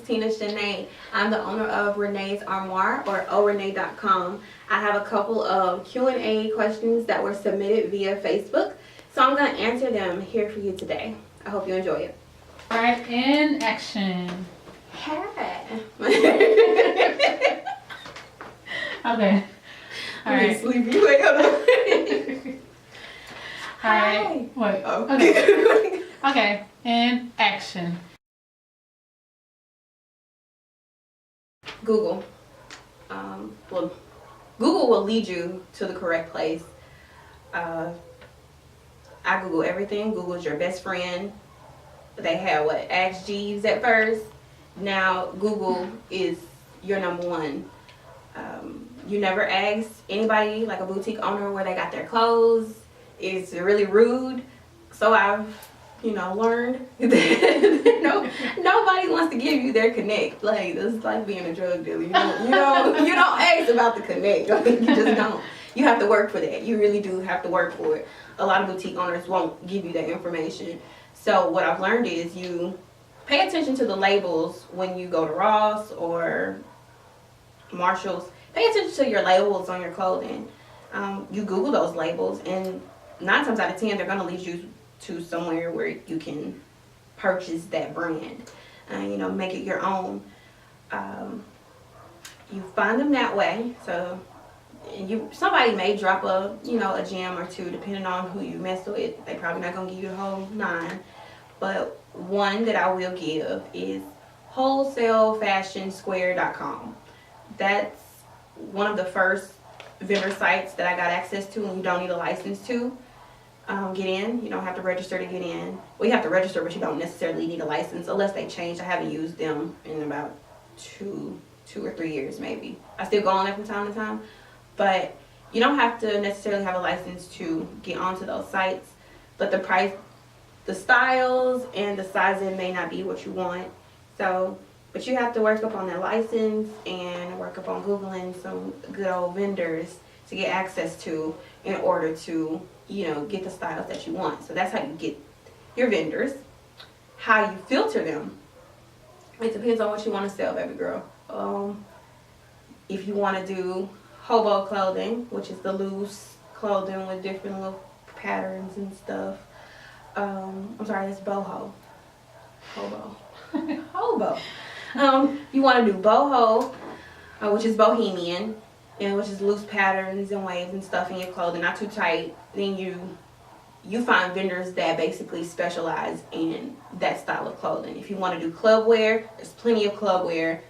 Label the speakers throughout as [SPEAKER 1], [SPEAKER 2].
[SPEAKER 1] Tina Shanae. I'm the owner of Renee's Armoire, or orenee.com. I have a couple of Q&A questions that were submitted via Facebook, so I'm going to answer them here for you today. I hope you enjoy it.
[SPEAKER 2] All right, in action.
[SPEAKER 1] Hey.
[SPEAKER 2] Okay. All right.
[SPEAKER 1] Sleepy. Wait, hold on.
[SPEAKER 2] All right. Wait.
[SPEAKER 1] Oh.
[SPEAKER 2] Okay. Okay. In action.
[SPEAKER 1] Google. Well, Google will lead you to the correct place. I Google everything. Google is your best friend. They had Ask Jeeves at first. Now Google is your number one. You never ask anybody, like a boutique owner, where they got their clothes. It's really rude. So I've, learned that nobody wants to give you their connect. Like, it's like being a drug dealer. You don't ask about the connect. You just don't. You have to work for that. You really do have to work for it. A lot of boutique owners won't give you that information. So what I've learned is you pay attention to the labels when you go to Ross or Marshalls. Pay attention to your labels on your clothing. You Google those labels, and 9 times out of 10, they're going to lead you to somewhere where you can purchase that brand. Make it your own. You find them that way. So somebody may drop a gem or two, depending on who you mess with. They probably not going to give you the whole 9. But one that I will give is wholesalefashionsquare.com. That's one of the first vendor sites that I got access to, and you don't need a license to get in. You don't have to register to get in. Well, you have to register, but you don't necessarily need a license unless they changed. I haven't used them in about two or 3 years maybe. I still go on there from time to time, but you don't have to necessarily have a license to get onto those sites. But the price, the styles, and the sizing may not be what you want. But you have to work up on that license and work up on Googling some good old vendors to get access to in order to, get the styles that you want. So that's how you get your vendors. How you filter them, it depends on what you want to sell, baby girl. If you want to do hobo clothing, which is the loose clothing with different little patterns and stuff. I'm sorry, it's boho. Hobo. Hobo. You want to do boho, which is bohemian, and which is loose patterns and waves and stuff in your clothing, not too tight. Then you find vendors that basically specialize in that style of clothing. If you want to do club wear, there's plenty of club wear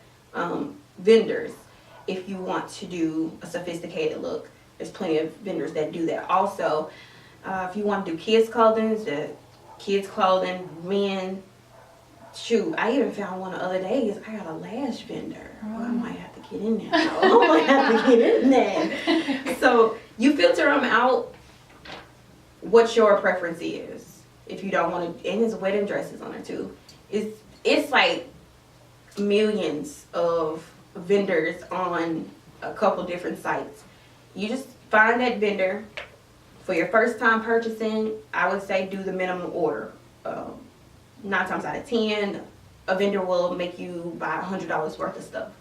[SPEAKER 1] vendors. If you want to do a sophisticated look, there's plenty of vendors that do that. Also, if you want to do kids clothing, men. Shoot, I even found one the other day. I got a lash vendor. Oh, I might have to get in there. I might have to get in there. So you filter them out what your preference is. If you don't want to, and there's wedding dresses on there too. It's like millions of vendors on a couple different sites. You just find that vendor. For your first time purchasing, I would say do the minimum order. 9 times out of 10, a vendor will make you buy $100 worth of stuff,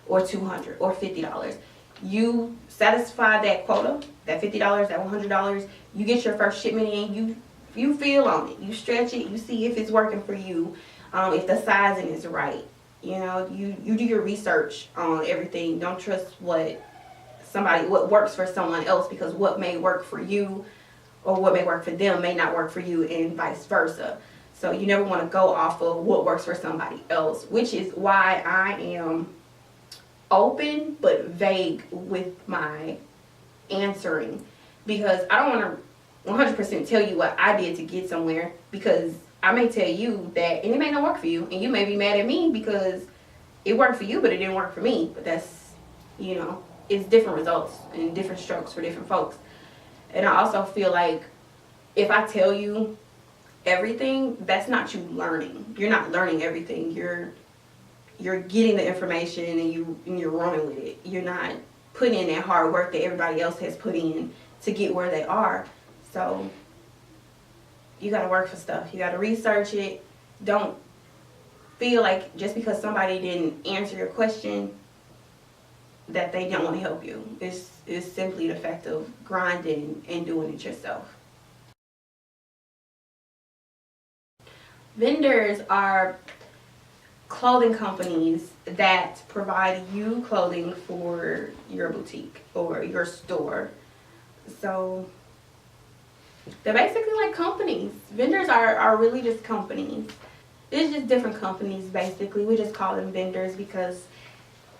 [SPEAKER 1] or $200 or $50. You satisfy that quota, that $50, that $100. You get your first shipment in. You feel on it. You stretch it. You see if it's working for you. If the sizing is right. You do your research on everything. Don't trust what works for someone else, because what may work for you or what may work for them may not work for you, and vice versa. So you never want to go off of what works for somebody else, which is why I am open but vague with my answering, because I don't want to 100% tell you what I did to get somewhere, because I may tell you that and it may not work for you, and you may be mad at me because it worked for you but it didn't work for me. But that's, it's different results and different strokes for different folks. And I also feel like if I tell you everything, that's not you learning. You're not learning everything. You're getting the information and you're running with it. You're not putting in that hard work that everybody else has put in to get where they are. So you got to work for stuff. You got to research it. Don't feel like just because somebody didn't answer your question that they don't want to help you. It's simply the fact of grinding and doing it yourself. Vendors are clothing companies that provide you clothing for your boutique or your store. So they're basically like companies. Vendors are really just companies. It's just different companies basically. We just call them vendors because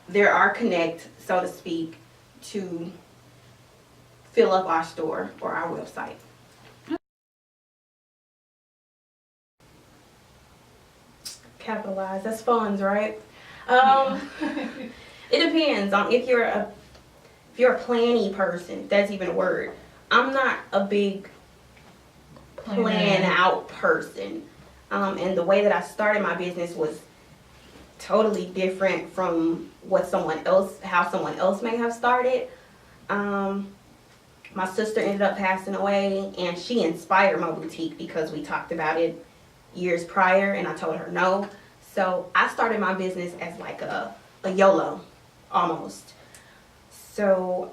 [SPEAKER 1] they're our connect, so to speak, to fill up our store or our website. Capitalize, that's funds, right? It depends on if you're a planny person, if that's even a word. I'm not a big plan out person. And the way that I started my business was totally different from how someone else may have started. My sister ended up passing away, and she inspired my boutique because we talked about it years prior, and I told her no. So I started my business as like a YOLO almost. So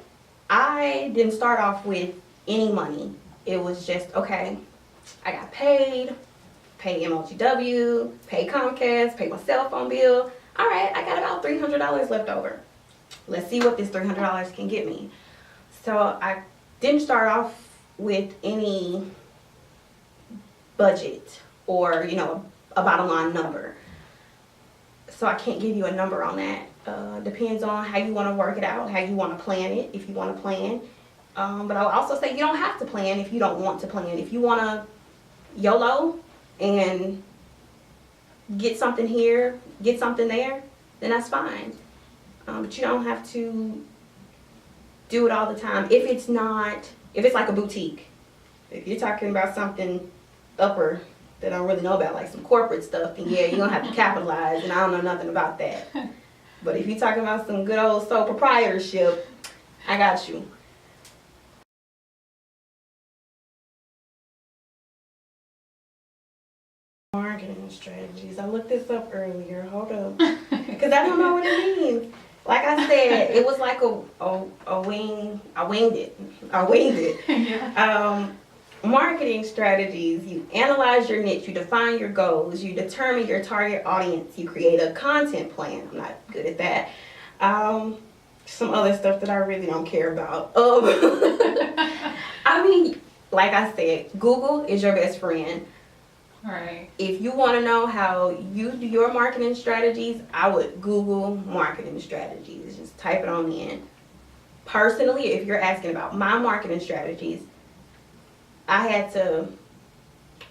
[SPEAKER 1] I didn't start off with any money. It was just, okay, I got paid MLGW, paid Comcast, paid my cell phone bill. All right, I got about $300 left over. Let's see what this $300 can get me. So I didn't start off with any budget or, a bottom line number. So I can't give you a number on that. Depends on how you want to work it out, how you want to plan it, if you want to plan. But I'll also say you don't have to plan if you don't want to plan. If you want to YOLO and get something here, get something there, then that's fine. But you don't have to do it all the time. If it's like a boutique, if you're talking about something upper that I don't really know about, like some corporate stuff, then yeah, you're gonna have to capitalize, and I don't know nothing about that. But if you're talking about some good old sole proprietorship, I got you. Marketing strategies. I looked this up earlier. Hold up, because I don't know what it means. Like I said, it was like a wing. I winged it.
[SPEAKER 2] Yeah.
[SPEAKER 1] Marketing strategies. You analyze your niche. You define your goals. You determine your target audience. You create a content plan. I'm not good at that. Some other stuff that I really don't care about. I mean, like I said, Google is your best friend.
[SPEAKER 2] Right.
[SPEAKER 1] If you want to know how you do your marketing strategies, I would Google marketing strategies. Just type it on in. Personally, if you're asking about my marketing strategies, I had to,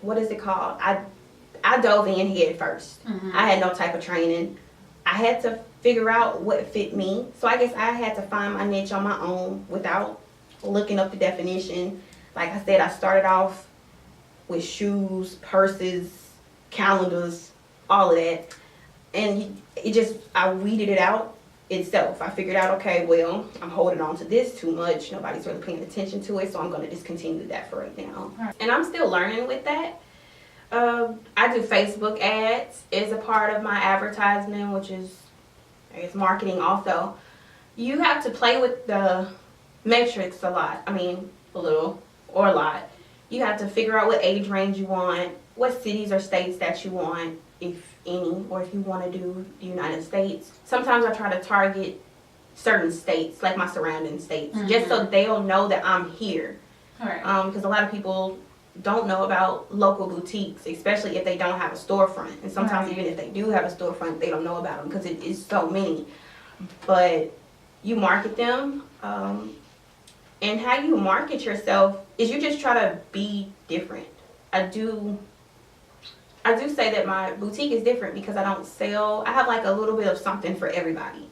[SPEAKER 1] what is it called? I dove in head first.
[SPEAKER 2] Mm-hmm.
[SPEAKER 1] I had no type of training. I had to figure out what fit me. So I guess I had to find my niche on my own without looking up the definition. Like I said, I started off with shoes, purses, calendars, all of that. And I weeded it out itself. I figured out, okay, well, I'm holding on to this too much. Nobody's really paying attention to it, so I'm going to discontinue that for right now. Right. And I'm still learning with that. I do Facebook ads as a part of my advertisement, which is, I guess, marketing also. You have to play with the metrics a lot. I mean, a little or a lot. You have to figure out what age range you want, what cities or states that you want, if any, or if you want to do the United States. Sometimes I try to target certain states, like my surrounding states, just so they'll know that I'm here.
[SPEAKER 2] All right.
[SPEAKER 1] Because a lot of people don't know about local boutiques, especially if they don't have a storefront. And sometimes even if they do have a storefront, they don't know about them because it is so many. But you market them. And how you market yourself is you just try to be different. I do say that my boutique is different because I have like a little bit of something for everybody.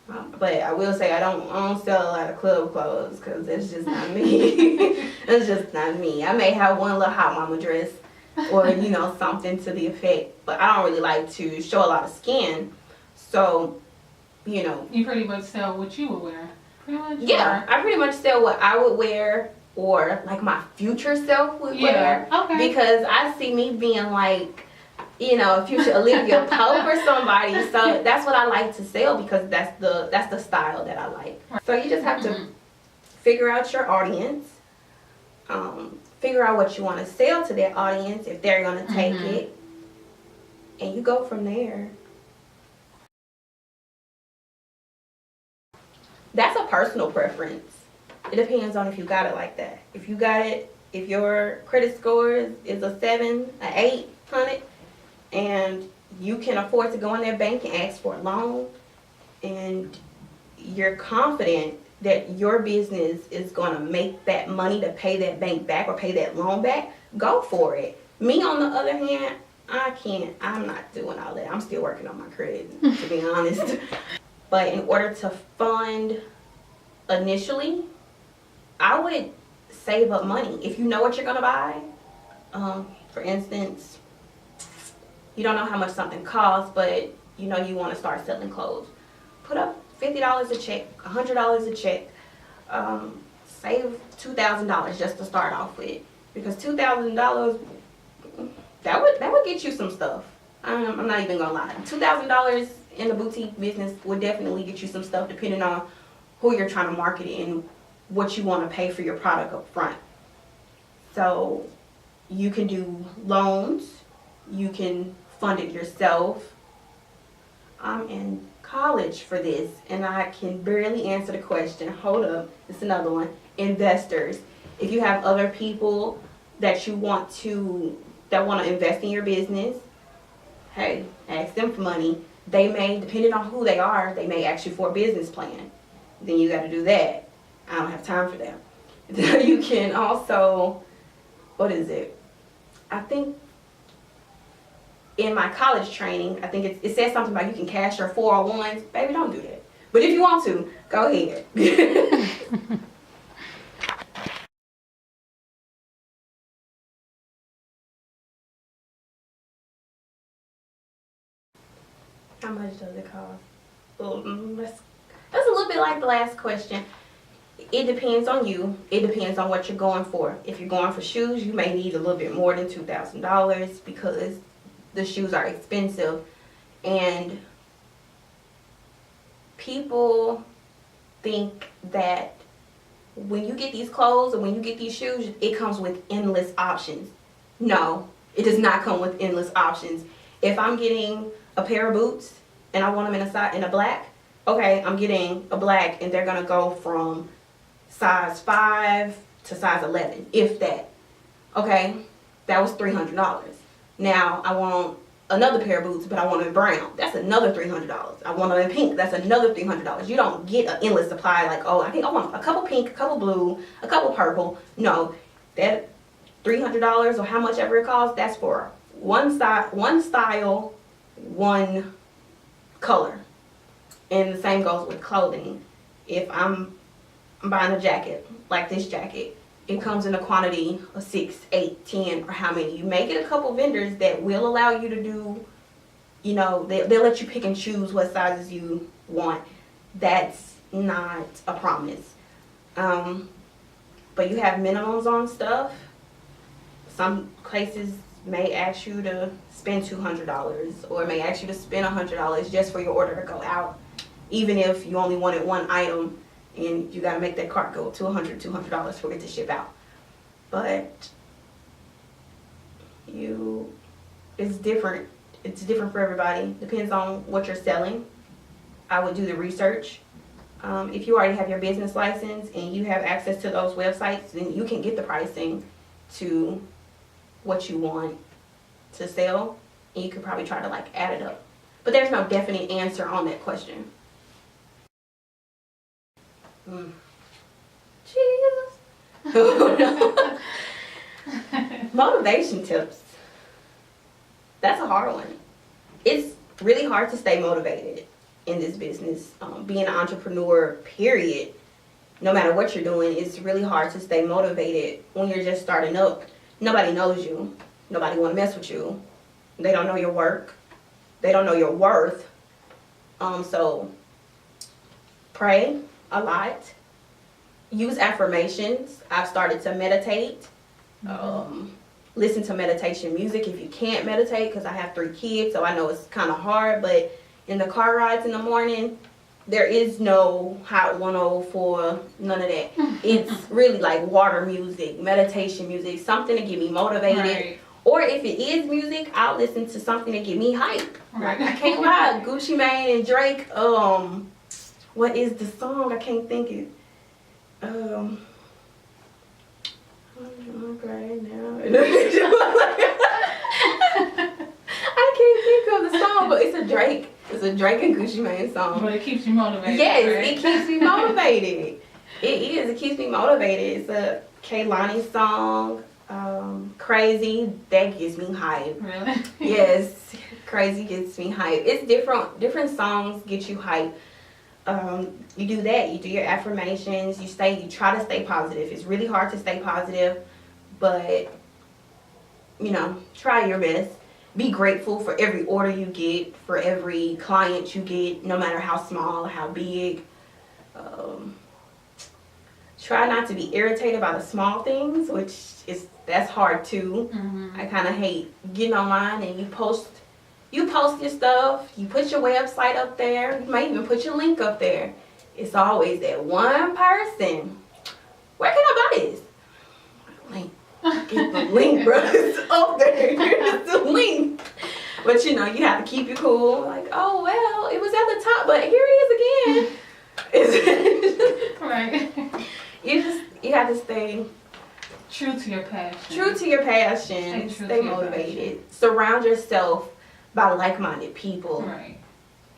[SPEAKER 1] But I will say I don't sell a lot of club clothes because it's just not me. It's just not me. I may have one little hot mama dress or, something to the effect. But I don't really like to show a lot of skin. So,
[SPEAKER 2] You pretty much sell what you would wear. Pretty much?
[SPEAKER 1] Yeah, I pretty much sell what I would wear or like my future self would wear.
[SPEAKER 2] Okay.
[SPEAKER 1] Because I see me being like you know, if you should Olivia Pope or somebody. So that's what I like to sell because that's the style that I like. So you just have to figure out your audience, figure out what you want to sell to that audience if they're going to take it, and you go from there. That's a personal preference. It depends on if you got it like that. If you got it, if your credit score is a 7, an 800, and you can afford to go in their bank and ask for a loan, and you're confident that your business is going to make that money to pay that bank back or pay that loan back, go for it. Me, on the other hand, I'm not doing all that. I'm still working on my credit, to be honest. But in order to fund initially, I would save up money. If you know what you're going to buy, for instance, you don't know how much something costs, but you know you want to start selling clothes. Put up $50 a check, $100 a check. Save $2,000 just to start off with, because $2,000 that would get you some stuff. I'm not even gonna lie. $2,000 in the boutique business would definitely get you some stuff, depending on who you're trying to market and what you want to pay for your product up front. So you can do loans, you can fund it yourself. I'm in college for this and I can barely answer the question. Hold up, it's another one. Investors. If you have other people that want to invest in your business, hey, ask them for money. They may, depending on who they are, they may ask you for a business plan. Then you got to do that. I don't have time for that. You can also, what is it? I think in my college training, I think it says something about you can cash your 401s. Baby, don't do that. But if you want to, go ahead. How much does it cost? Well, that's a little bit like the last question. It depends on you. It depends on what you're going for. If you're going for shoes, you may need a little bit more than $2,000 because the shoes are expensive. And people think that when you get these clothes or when you get these shoes, it comes with endless options. No, it does not come with endless options. If I'm getting a pair of boots and I want them in a black, okay, I'm getting a black and they're gonna go from size 5 to size 11, if that. Okay, that was $300. Now I want another pair of boots, but I want them in brown. That's another $300. I want them in pink. That's another $300. You don't get an endless supply like, oh, I want a couple pink, a couple blue, a couple purple. No, that $300 or how much ever it costs, that's for one style, one color. And the same goes with clothing. If I'm buying a jacket, like this jacket, it comes in a quantity of 6, 8, 10, or how many. You may get a couple vendors that will allow you to do, you know, they'll let you pick and choose what sizes you want. That's not a promise. But you have minimums on stuff. Some places may ask you to spend $200 or may ask you to spend $100 just for your order to go out, even if you only wanted one item and you got to make that cart go to $200 for it to ship out. But it's different. It's different for everybody. Depends on what you're selling. I would do the research. If you already have your business license and you have access to those websites, then you can get the pricing to what you want to sell, and you could probably try to like add it up. But there's no definite answer on that question. Jesus. Motivation tips. That's a hard one. It's really hard to stay motivated in this business. Being an entrepreneur, period, no matter what you're doing, it's really hard to stay motivated when you're just starting up. Nobody knows you. Nobody want to mess with you. They don't know your work. They don't know your worth. So pray a lot. Use affirmations. I've started to meditate. listen to meditation music if you can't meditate, because I have 3 kids, so I know it's kind of hard. But in the car rides in the morning, there is no Hot 104, none of that. It's really like water music, meditation music, something to get me motivated.
[SPEAKER 2] Right.
[SPEAKER 1] Or if it is music, I'll listen to something to get me hype.
[SPEAKER 2] Right.
[SPEAKER 1] I can't lie. Gucci Mane and Drake. What is the song? I can't think it. Okay, now. I can't think of the song, but it's a Drake. It's a Drake and Gucci Mane song.
[SPEAKER 2] But it keeps you motivated.
[SPEAKER 1] Yes,
[SPEAKER 2] right?
[SPEAKER 1] it keeps me motivated. It is. It keeps me motivated. It's a Kehlani song. Crazy, that gets me hype.
[SPEAKER 2] Really?
[SPEAKER 1] Yes, Crazy gets me hype. It's different songs get you hype. You do that, you do your affirmations, you try to stay positive. It's really hard to stay positive, but you know, try your best. Be grateful for every order you get, for every client you get, no matter how small or how big. Try not to be irritated by the small things, that's hard too. I kind of hate getting online and you post your stuff, you put your website up there, you might even put your link up there. It's always that one person. Where can I buy this? Link. Get the link, bro. It's up there. Here's the link. But you know, you have to keep it cool. Like, oh well, it was at the top, but here it is again.
[SPEAKER 2] Right.
[SPEAKER 1] You have to stay
[SPEAKER 2] True to your passion.
[SPEAKER 1] true to your passion. Stay motivated. Surround yourself by like-minded people.
[SPEAKER 2] Right.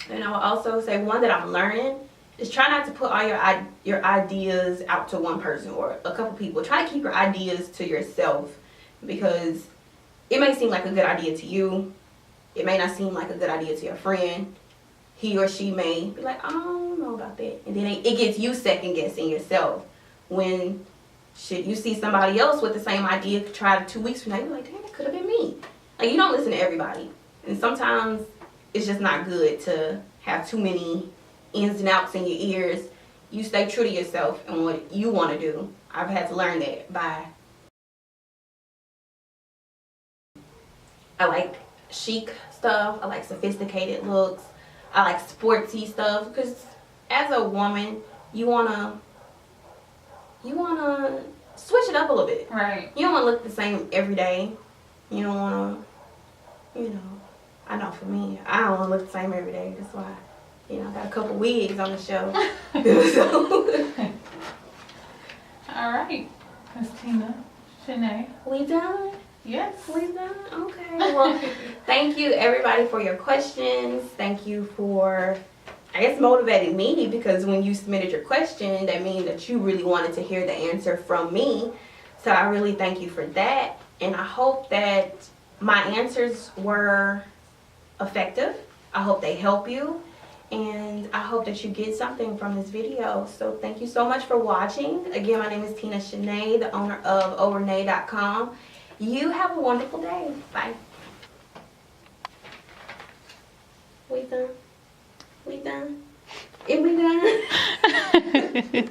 [SPEAKER 1] And I will also say, one that I'm learning is try not to put all your ideas out to one person or a couple people. Try to keep your ideas to yourself, because it may seem like a good idea to you. It may not seem like a good idea to your friend. He or she may be like, I don't know about that. And then it gets you second guessing yourself. When you see somebody else with the same idea, try 2 weeks from now, you're like, damn, it could have been me. Like, you don't listen to everybody. And sometimes it's just not good to have too many ins and outs in your ears. You stay true to yourself and what you want to do. I've had to learn that I like chic stuff. I like sophisticated looks. I like sportsy stuff, because as a woman, you wanna switch it up a little bit.
[SPEAKER 2] Right.
[SPEAKER 1] You don't want to look the same every day. You don't want to, I know for me, I don't want to look the same every day. That's why, I got a couple wigs on the show. So.
[SPEAKER 2] All right, Christina, Shanae.
[SPEAKER 1] We done?
[SPEAKER 2] Yes.
[SPEAKER 1] We done? Okay. Well, thank you everybody for your questions. Thank you for, I guess, motivating me, because when you submitted your question, that means that you really wanted to hear the answer from me. So I really thank you for that. And I hope that my answers were effective. I hope they help you. And I hope that you get something from this video. So thank you so much for watching. Again, my name is Tina Shanae, the owner of overnae.com. You have a wonderful day. Bye. We done? We done? Is we done?